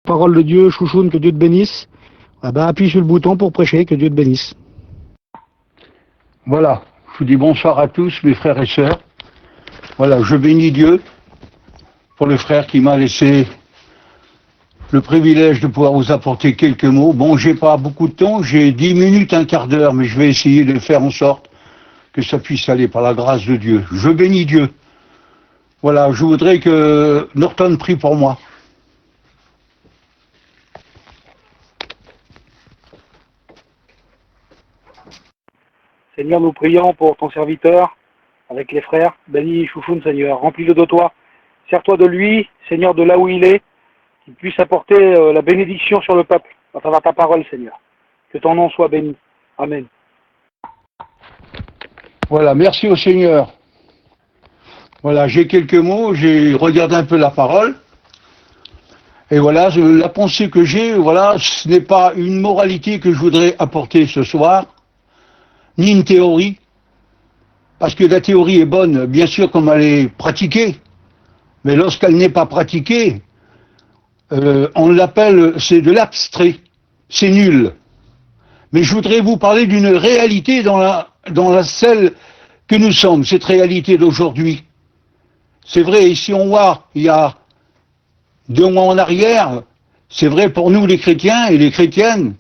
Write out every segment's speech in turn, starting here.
Parole de Dieu, chouchoune, que Dieu te bénisse. Ah ben, appuie sur le bouton pour prêcher, que Dieu te bénisse. Voilà, je vous dis bonsoir à tous mes frères et sœurs. Voilà, je bénis Dieu pour le frère qui m'a laissé le privilège de pouvoir vous apporter quelques mots. Bon, j'ai pas beaucoup de temps, j'ai 10 minutes, un quart d'heure, mais je vais essayer de faire en sorte que ça puisse aller par la grâce de Dieu. Je bénis Dieu. Voilà, je voudrais que Norton prie pour moi. Seigneur, nous prions pour ton serviteur, avec les frères. Bénis chouchoune, Seigneur. Remplis-le de toi. Sers-toi de lui, Seigneur, de là où il est, qu'il puisse apporter la bénédiction sur le peuple, à travers ta parole, Seigneur. Que ton nom soit béni. Amen. Voilà, merci au Seigneur. Voilà, j'ai quelques mots, j'ai regardé un peu la parole. Et voilà, la pensée que j'ai, voilà, ce n'est pas une moralité que je voudrais apporter ce soir, ni une théorie, parce que la théorie est bonne, bien sûr, comme elle est pratiquée, mais lorsqu'elle n'est pas pratiquée, on l'appelle, c'est de l'abstrait, c'est nul. Mais je voudrais vous parler d'une réalité dans la celle que nous sommes, cette réalité d'aujourd'hui. C'est vrai, si on voit, il y a 2 mois en arrière, c'est vrai pour nous les chrétiens et les chrétiennes,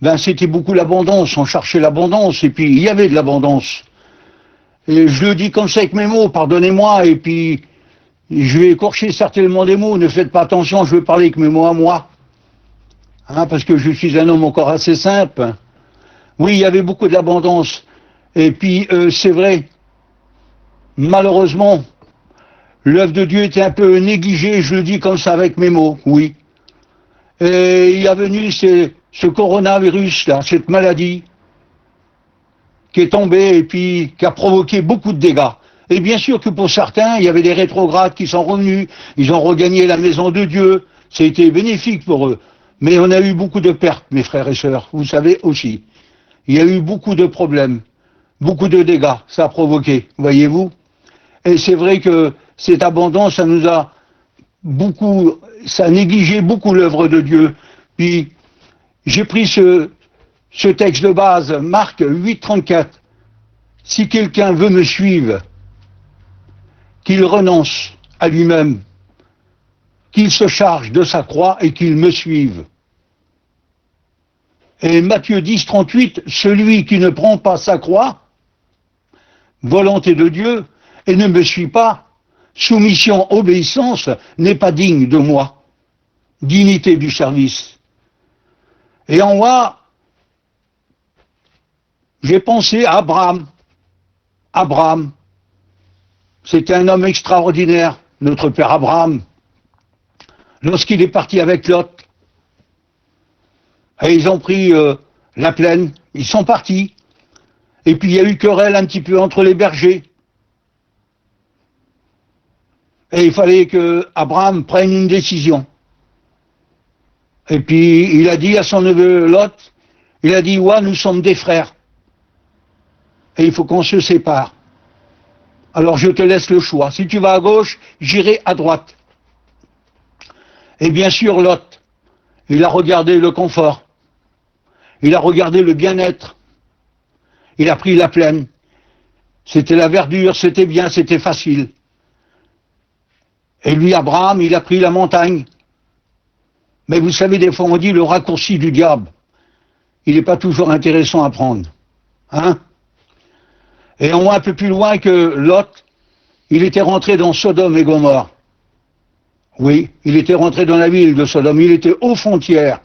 ben c'était beaucoup l'abondance, on cherchait l'abondance, et puis il y avait de l'abondance. Et je le dis comme ça avec mes mots, pardonnez-moi, et puis je vais écorcher certainement des mots, ne faites pas attention, je vais parler avec mes mots à moi, hein, parce que je suis un homme encore assez simple. Oui, il y avait beaucoup de l'abondance, et puis c'est vrai, malheureusement, l'œuvre de Dieu était un peu négligée, je le dis comme ça avec mes mots, oui. Et il y a venu ce coronavirus, là, cette maladie, qui est tombée et puis qui a provoqué beaucoup de dégâts. Et bien sûr que pour certains, il y avait des rétrogrades qui sont revenus, ils ont regagné la maison de Dieu, ça a été bénéfique pour eux. Mais on a eu beaucoup de pertes, mes frères et sœurs, vous savez aussi. Il y a eu beaucoup de problèmes, beaucoup de dégâts, ça a provoqué, voyez-vous. Et c'est vrai que cette abondance, ça nous a beaucoup, ça a négligé beaucoup l'œuvre de Dieu. Puis j'ai pris ce texte de base, Marc 8,34. Si quelqu'un veut me suivre, qu'il renonce à lui-même, qu'il se charge de sa croix et qu'il me suive. Et Matthieu 10,38, celui qui ne prend pas sa croix, volonté de Dieu, et ne me suit pas, soumission, obéissance, n'est pas digne de moi. Dignité du service. Et en moi, j'ai pensé à Abraham. Abraham, c'était un homme extraordinaire, notre père Abraham. Lorsqu'il est parti avec Lot, et ils ont pris la plaine, ils sont partis. Et puis il y a eu querelle un petit peu entre les bergers. Et il fallait que Abraham prenne une décision. Et puis il a dit à son neveu Lot, il a dit, ouais, nous sommes des frères. Et il faut qu'on se sépare. Alors je te laisse le choix. Si tu vas à gauche, j'irai à droite. Et bien sûr, Lot, il a regardé le confort. Il a regardé le bien-être. Il a pris la plaine. C'était la verdure, c'était bien, c'était facile. Et lui, Abraham, il a pris la montagne. Mais vous savez, des fois on dit le raccourci du diable. Il n'est pas toujours intéressant à prendre. Hein? Et on voit un peu plus loin que Lot, il était rentré dans Sodome et Gomorrhe. Oui, il était rentré dans la ville de Sodome, il était aux frontières.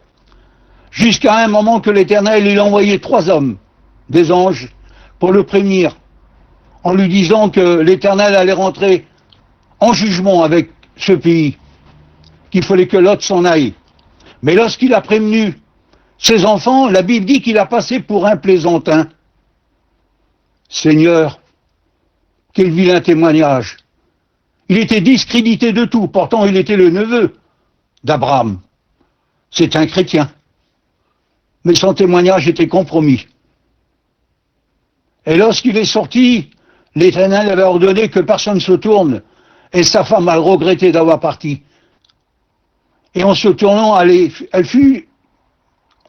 Jusqu'à un moment que l'Éternel, il a envoyé 3 hommes, des anges, pour le prévenir, en lui disant que l'Éternel allait rentrer en jugement avec ce pays, qu'il fallait que Lot s'en aille. Mais lorsqu'il a prévenu ses enfants, la Bible dit qu'il a passé pour un plaisantin. Seigneur, quel vilain témoignage. Il était discrédité de tout, pourtant il était le neveu d'Abraham. C'est un chrétien. Mais son témoignage était compromis. Et lorsqu'il est sorti, l'Éternel avait ordonné que personne ne se tourne, et sa femme a regretté d'avoir parti. et en se tournant, elle fut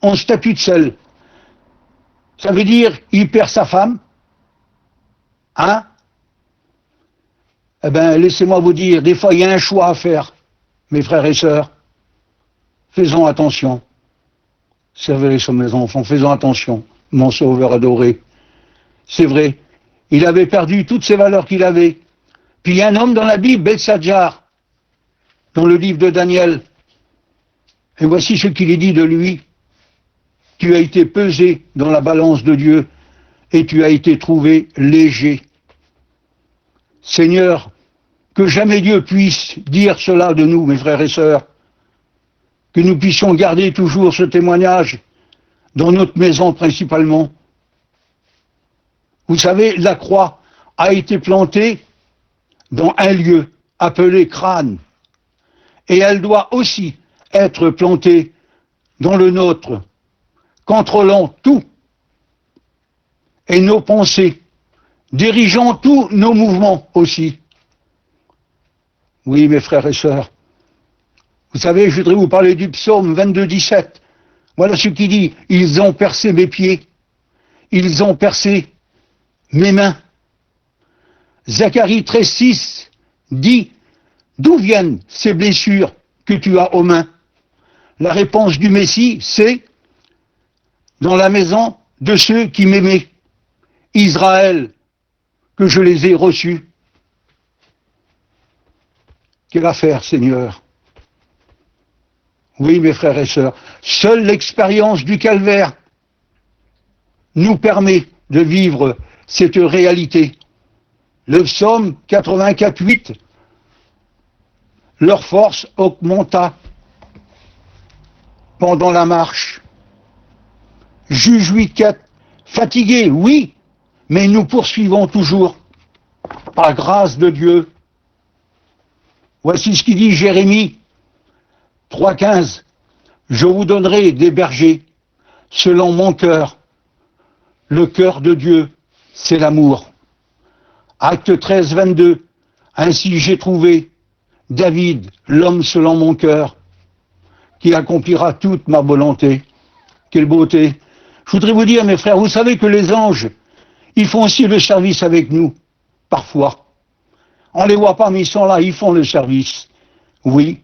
en statut de sel. Ça veut dire, il perd sa femme, hein? Eh ben, laissez-moi vous dire, des fois, il y a un choix à faire, mes frères et sœurs. Faisons attention. Servez sur mes enfants, faisons attention, mon sauveur adoré. C'est vrai, il avait perdu toutes ses valeurs qu'il avait. Puis il y a un homme dans la Bible, Belshazzar, dans le livre de Daniel. Et voici ce qu'il est dit de lui. Tu as été pesé dans la balance de Dieu et tu as été trouvé léger. Seigneur, que jamais Dieu puisse dire cela de nous, mes frères et sœurs. Que nous puissions garder toujours ce témoignage dans notre maison principalement. Vous savez, la croix a été plantée dans un lieu appelé crâne. Et elle doit aussi être plantée dans le nôtre, contrôlant tout et nos pensées, dirigeant tous nos mouvements aussi. Oui, mes frères et sœurs, vous savez, je voudrais vous parler du psaume 22, 17. Voilà ce qu'il dit. Ils ont percé mes pieds, ils ont percé mes mains. Zacharie 13, 6 dit, d'où viennent ces blessures que tu as aux mains? La réponse du Messie, c'est dans la maison de ceux qui m'aimaient, Israël, que je les ai reçus. Quelle affaire, Seigneur! Oui, mes frères et sœurs, seule l'expérience du calvaire nous permet de vivre cette réalité. Le psaume 84, 8, leur force augmenta pendant la marche. Juge 8, 4, fatigués, oui, mais nous poursuivons toujours, par grâce de Dieu. Voici ce qu'il dit Jérémie 3,15. Je vous donnerai des bergers selon mon cœur. Le cœur de Dieu, c'est l'amour. Acte 13, 22. Ainsi j'ai trouvé David, l'homme selon mon cœur, qui accomplira toute ma volonté. Quelle beauté! Je voudrais vous dire, mes frères, vous savez que les anges, ils font aussi le service avec nous, parfois. On ne les voit pas, mais ils sont là, ils font le service. Oui,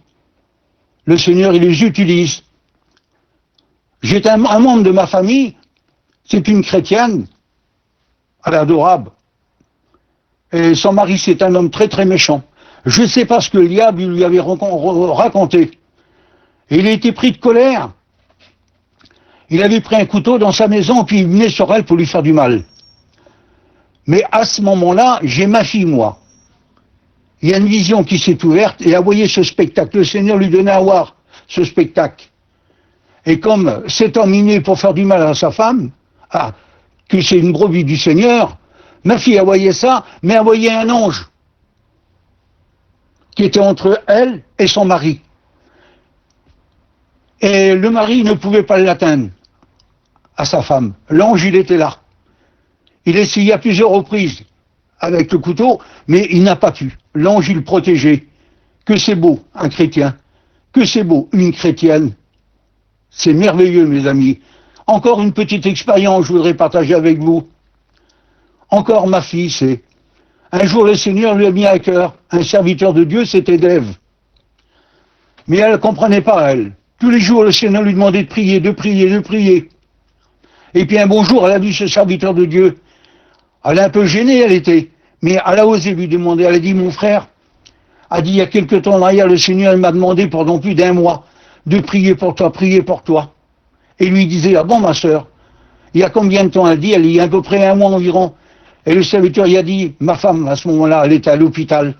le Seigneur, il les utilise. J'ai un membre de ma famille, c'est une chrétienne, elle est adorable. Et son mari, c'est un homme très très méchant. Je ne sais pas ce que le diable lui avait raconté. Et il a été pris de colère. Il avait pris un couteau dans sa maison, puis il venait sur elle pour lui faire du mal. Mais à ce moment-là, j'ai ma fille, moi. Il y a une vision qui s'est ouverte, et elle voyait ce spectacle. Le Seigneur lui donnait à voir ce spectacle. Et comme cet homme est né pour faire du mal à sa femme, que c'est une brebis du Seigneur, ma fille, elle voyait ça, mais elle voyait un ange qui était entre elle et son mari. Et le mari ne pouvait pas l'atteindre à sa femme. L'ange, il était là. Il essayait à plusieurs reprises avec le couteau, mais il n'a pas pu. L'ange, il le protégeait. Que c'est beau, un chrétien. Que c'est beau, une chrétienne. C'est merveilleux, mes amis. Encore une petite expérience, je voudrais partager avec vous. Encore ma fille, c'est... Un jour, le Seigneur lui a mis à cœur, un serviteur de Dieu, c'était Dave. Mais elle ne comprenait pas, elle. Tous les jours, le Seigneur lui demandait de prier, de prier, de prier. Et puis un bon jour, elle a vu ce serviteur de Dieu. Elle est un peu gênée, elle était. Mais elle a osé lui demander. Elle a dit, mon frère, a dit, il y a quelque temps derrière, le Seigneur m'a demandé pendant plus d'un mois de prier pour toi, prier pour toi. Et lui disait, ah bon, ma sœur, il y a combien de temps? Elle dit, il y a à peu près un mois environ. Et le serviteur, il a dit, ma femme, à ce moment-là, elle était à l'hôpital.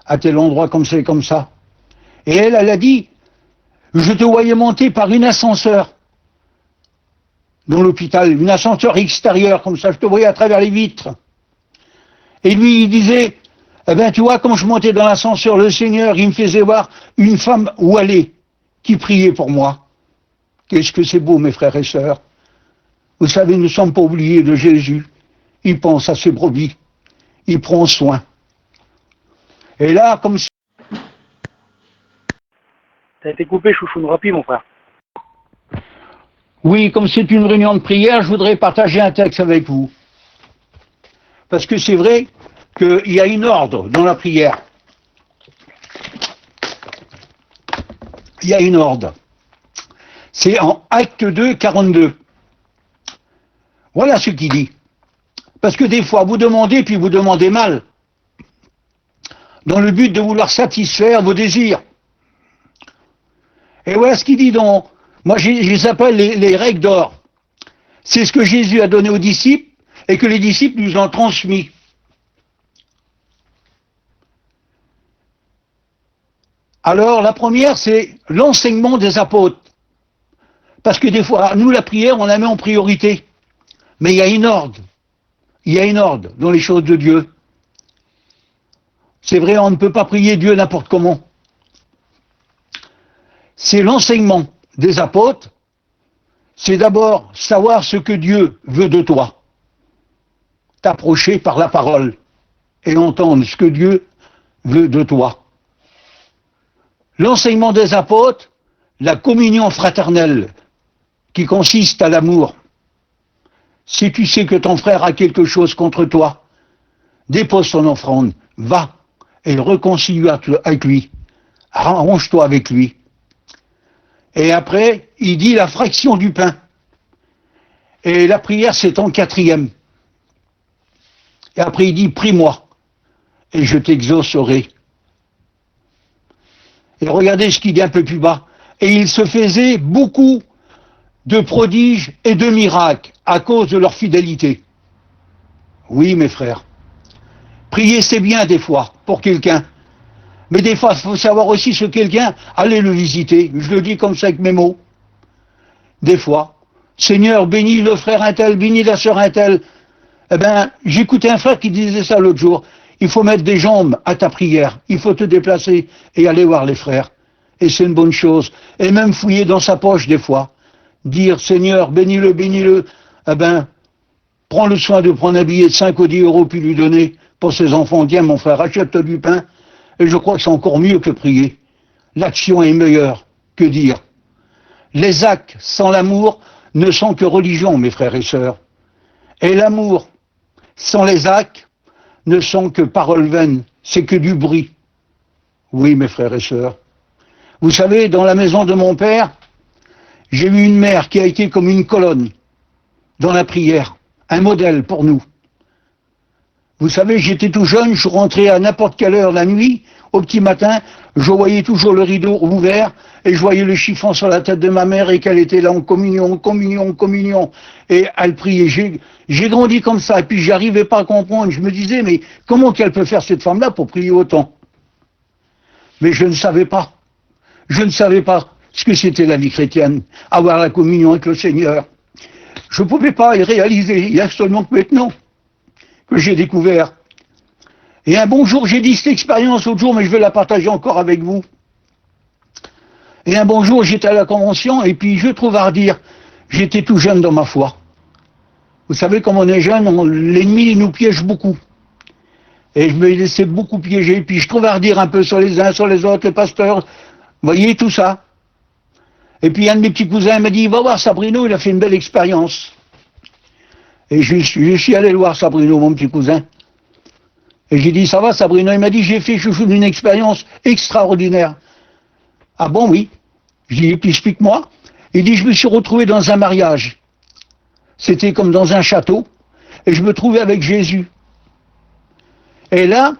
À tel endroit comme ça et comme ça. Et elle a dit, je te voyais monter par une ascenseur dans l'hôpital, une ascenseur extérieure, comme ça, je te voyais à travers les vitres. Et lui, il disait, eh ben, tu vois, quand je montais dans l'ascenseur, le Seigneur, il me faisait voir une femme où aller, qui priait pour moi. Qu'est-ce que c'est beau, mes frères et sœurs. Vous savez, nous ne sommes pas oubliés de Jésus. Il pense à ses brebis. Il prend soin. Et là, comme T'as été coupé, Chouchoune, rapide, mon frère. Oui, comme c'est une réunion de prière, je voudrais partager un texte avec vous. Parce que c'est vrai qu'il y a une ordre dans la prière. Il y a une ordre. C'est en Acte 2, 42. Voilà ce qu'il dit. Parce que des fois, vous demandez, puis vous demandez mal, dans le but de vouloir satisfaire vos désirs. Et voilà ce qu'il dit dans... Moi, je les appelle les règles d'or. C'est ce que Jésus a donné aux disciples et que les disciples nous ont transmis. Alors, la première, c'est l'enseignement des apôtres. Parce que des fois, nous, la prière, on la met en priorité. Mais il y a une ordre. Il y a une ordre dans les choses de Dieu. C'est vrai, on ne peut pas prier Dieu n'importe comment. C'est l'enseignement des apôtres. C'est d'abord savoir ce que Dieu veut de toi. T'approcher par la parole et entendre ce que Dieu veut de toi. L'enseignement des apôtres, la communion fraternelle qui consiste à l'amour. Si tu sais que ton frère a quelque chose contre toi, dépose son offrande, va et réconcilie avec lui. Arrange-toi avec lui. Et après, il dit la fraction du pain. Et la prière, c'est en quatrième. Et après, il dit, prie-moi, et je t'exaucerai. Et regardez ce qu'il dit un peu plus bas. Et il se faisait beaucoup de prodiges et de miracles à cause de leur fidélité. Oui, mes frères. Prier, c'est bien des fois, pour quelqu'un. Mais des fois, il faut savoir aussi ce quelqu'un, allez le visiter. Je le dis comme ça avec mes mots. Des fois, Seigneur, bénis le frère un tel, bénis la sœur un tel. Eh bien, j'écoutais un frère qui disait ça l'autre jour. Il faut mettre des jambes à ta prière. Il faut te déplacer et aller voir les frères. Et c'est une bonne chose. Et même fouiller dans sa poche des fois. Dire, Seigneur, bénis-le, bénis-le. Eh bien, prends le soin de prendre un billet de 5 ou 10 euros puis lui donner pour ses enfants. Tiens, mon frère, achète-toi du pain. Et je crois que c'est encore mieux que prier. L'action est meilleure que dire. Les actes sans l'amour ne sont que religion, mes frères et sœurs. Et l'amour sans les actes ne sont que paroles vaines, c'est que du bruit. Oui, mes frères et sœurs. Vous savez, dans la maison de mon père, j'ai eu une mère qui a été comme une colonne dans la prière, un modèle pour nous. Vous savez, j'étais tout jeune, je rentrais à n'importe quelle heure la nuit, au petit matin, je voyais toujours le rideau ouvert et je voyais le chiffon sur la tête de ma mère et qu'elle était là en communion, communion, communion. Et elle priait. J'ai grandi comme ça et puis j'arrivais pas à comprendre. Je me disais, mais comment qu'elle peut faire cette femme-là pour prier autant? Mais je ne savais pas. Je ne savais pas ce que c'était la vie chrétienne, avoir la communion avec le Seigneur. Je ne pouvais pas y réaliser. Il y a seulement que maintenant que j'ai découvert. Et un bon jour, j'ai dit cette expérience l'autre jour, mais je vais la partager encore avec vous. Et un bon jour, j'étais à la convention, et puis je trouve à redire, j'étais tout jeune dans ma foi. Vous savez, comme on est jeune, l'ennemi nous piège beaucoup. Et je me laissais beaucoup piéger, puis je trouve à redire un peu sur les uns, sur les autres, les pasteurs, vous voyez, tout ça. Et puis un de mes petits cousins m'a dit, va voir Sabrino, il a fait une belle expérience. Et je suis allé le voir, Sabrino, mon petit cousin. Et j'ai dit, ça va, Sabrino? Il m'a dit, j'ai fait, chouchou, une expérience extraordinaire. Ah bon, oui. Je dis, et puis explique-moi. Il dit, je me suis retrouvé dans un mariage. C'était comme dans un château. Et je me trouvais avec Jésus. Et là,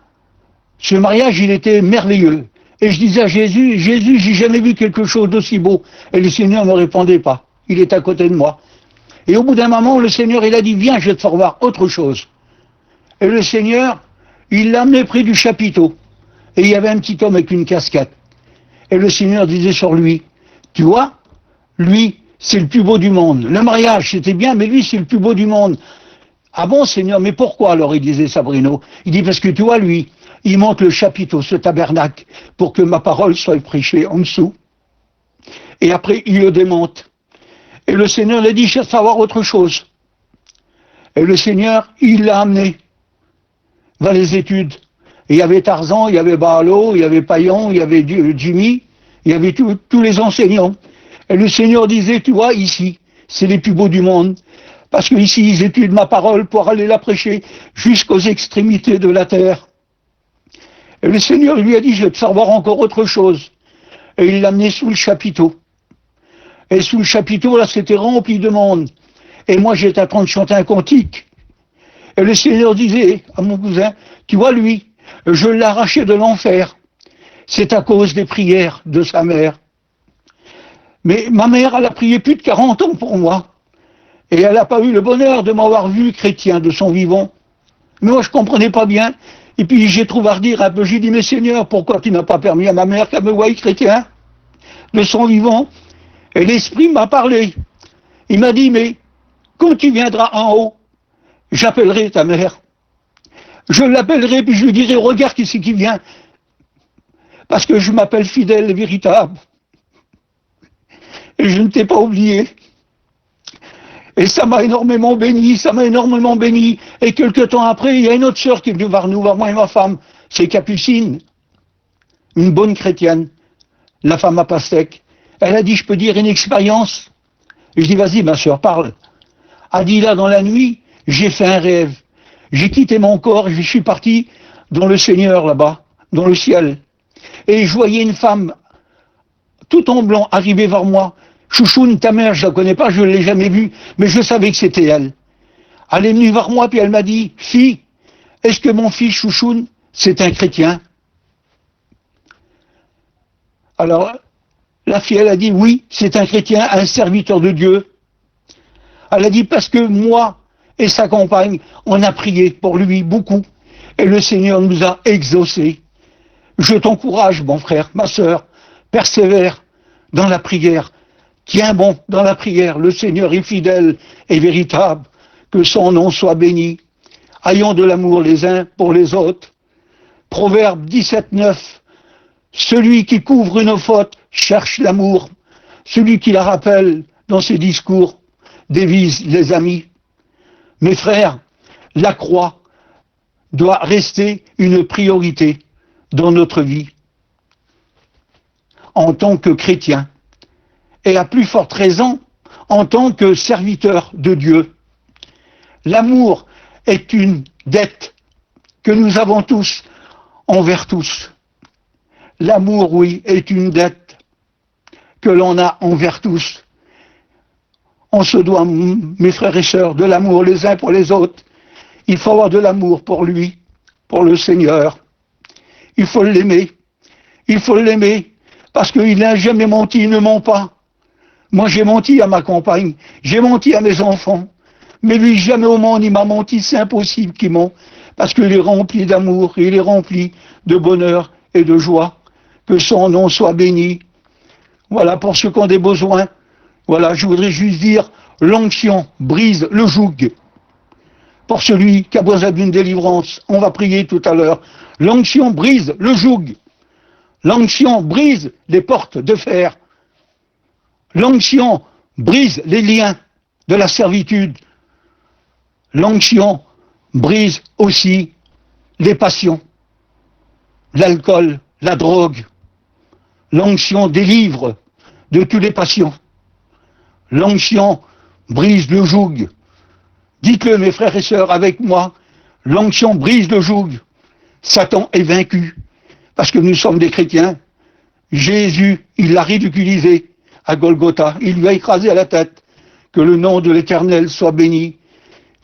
ce mariage, il était merveilleux. Et je disais à Jésus, Jésus, j'ai jamais vu quelque chose d'aussi beau. Et le Seigneur ne me répondait pas. Il est à côté de moi. Et au bout d'un moment, le Seigneur, il a dit, viens, je vais te faire voir autre chose. Et le Seigneur, il l'a amené près du chapiteau. Et il y avait un petit homme avec une casquette. Et le Seigneur disait sur lui, tu vois, lui, c'est le plus beau du monde. Le mariage, c'était bien, mais lui, c'est le plus beau du monde. Ah bon, Seigneur, mais pourquoi alors, il disait Sabrino? Il dit, parce que tu vois, lui, il monte le chapiteau, ce tabernacle, pour que ma parole soit prêchée en dessous. Et après, il le démonte. Et le Seigneur l'a dit, je vais savoir autre chose. Et le Seigneur, il l'a amené dans les études. Et il y avait Tarzan, il y avait Baalo, il y avait Paillon, il y avait Jimmy, Il y avait tous les enseignants. Et le Seigneur disait, tu vois, ici, c'est les plus beaux du monde. Parce qu'ici, ils étudient ma parole pour aller la prêcher jusqu'aux extrémités de la terre. Et le Seigneur lui a dit, je vais te faire voir encore autre chose. Et il l'a amené sous le chapiteau. Et sous le chapiteau, là, c'était rempli de monde. Et moi, j'étais en train de chanter un cantique. Et le Seigneur disait à mon cousin, tu vois, lui, je l'ai arraché de l'enfer. C'est à cause des prières de sa mère. Mais ma mère, elle a prié plus de 40 ans pour moi. Et elle n'a pas eu le bonheur de m'avoir vu chrétien de son vivant. Mais moi, je comprenais pas bien. Et puis, j'ai trouvé à redire un peu, j'ai dit, mais Seigneur, pourquoi tu n'as pas permis à ma mère qu'elle me voie chrétien de son vivant? Et l'Esprit m'a parlé. Il m'a dit, mais quand tu viendras en haut, j'appellerai ta mère. Je l'appellerai, puis je lui dirai, regarde qui c'est qui vient. Parce que je m'appelle fidèle et véritable. Et je ne t'ai pas oublié. Et ça m'a énormément béni, ça m'a énormément béni. Et quelque temps après, il y a une autre sœur qui est venue voir nous, voir moi et ma femme. C'est Capucine, une bonne chrétienne, la femme à pastèque. Elle a dit, je peux dire une expérience? Et je dis, vas-y, ma sœur, parle. Elle dit, là, dans la nuit, j'ai fait un rêve. J'ai quitté mon corps et je suis parti dans le Seigneur, là-bas, dans le ciel. Et je voyais une femme, tout en blanc, arriver vers moi. Chouchoune, ta mère, je la connais pas, je ne l'ai jamais vue, mais je savais que c'était elle. Elle est venue vers moi, puis elle m'a dit, fille, est-ce que mon fils Chouchoune, c'est un chrétien? Alors, la fille, elle a dit, oui, c'est un chrétien, un serviteur de Dieu. Elle a dit, parce que moi et sa compagne, on a prié pour lui beaucoup, et le Seigneur nous a exaucés. Je t'encourage, mon frère, ma sœur, persévère dans la prière. Tiens bon dans la prière, le Seigneur est fidèle et véritable, que son nom soit béni. Ayons de l'amour les uns pour les autres. Proverbe 17,9. Celui qui couvre une faute cherche l'amour. Celui qui la rappelle dans ses discours dévise les amis. Mes frères, la croix doit rester une priorité dans notre vie en tant que chrétien. Et à plus forte raison, en tant que serviteur de Dieu. L'amour est une dette que nous avons tous envers tous. L'amour, oui, est une dette que l'on a envers tous. On se doit, mes frères et sœurs, de l'amour les uns pour les autres. Il faut avoir de l'amour pour lui, pour le Seigneur. Il faut l'aimer. Il faut l'aimer parce qu'il n'a jamais menti, il ne ment pas. Moi, j'ai menti à ma compagne, j'ai menti à mes enfants, mais lui, jamais au monde, il m'a menti, c'est impossible qu'il ment, parce qu'il est rempli d'amour, il est rempli de bonheur et de joie, que son nom soit béni. Voilà, pour ceux qui ont des besoins, voilà, je voudrais juste dire, l'onction brise le joug. Pour celui qui a besoin d'une délivrance, on va prier tout à l'heure, l'onction brise le joug, l'onction brise les portes de fer. L'onction brise les liens de la servitude. L'onction brise aussi les passions, l'alcool, la drogue. L'onction délivre de toutes les passions. L'onction brise le joug. Dites-le, mes frères et sœurs, avec moi. L'onction brise le joug. Satan est vaincu parce que nous sommes des chrétiens. Jésus, il l'a ridiculisé à Golgotha, il lui a écrasé à la tête. Que le nom de l'Éternel soit béni.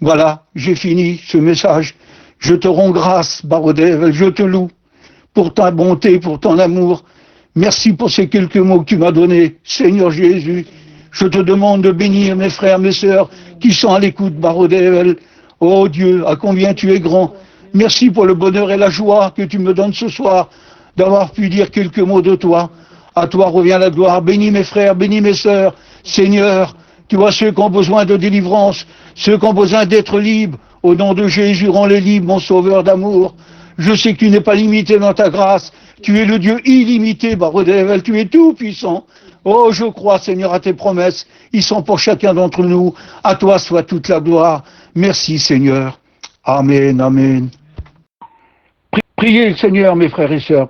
Voilà, j'ai fini ce message. Je te rends grâce, Barodev, je te loue pour ta bonté, pour ton amour. Merci pour ces quelques mots que tu m'as donnés, Seigneur Jésus. Je te demande de bénir mes frères, mes sœurs qui sont à l'écoute, Barodev. Oh Dieu, à combien tu es grand. Merci pour le bonheur et la joie que tu me donnes ce soir d'avoir pu dire quelques mots de toi. À toi revient la gloire. Bénis mes frères, bénis mes sœurs. Seigneur, tu vois ceux qui ont besoin de délivrance, ceux qui ont besoin d'être libres. Au nom de Jésus, rends-les libres, mon sauveur d'amour. Je sais que tu n'es pas limité dans ta grâce. Tu es le Dieu illimité, Barodevel. Tu es tout puissant. Oh, je crois, Seigneur, à tes promesses. Ils sont pour chacun d'entre nous. À toi soit toute la gloire. Merci, Seigneur. Amen, amen. Priez le Seigneur, mes frères et sœurs.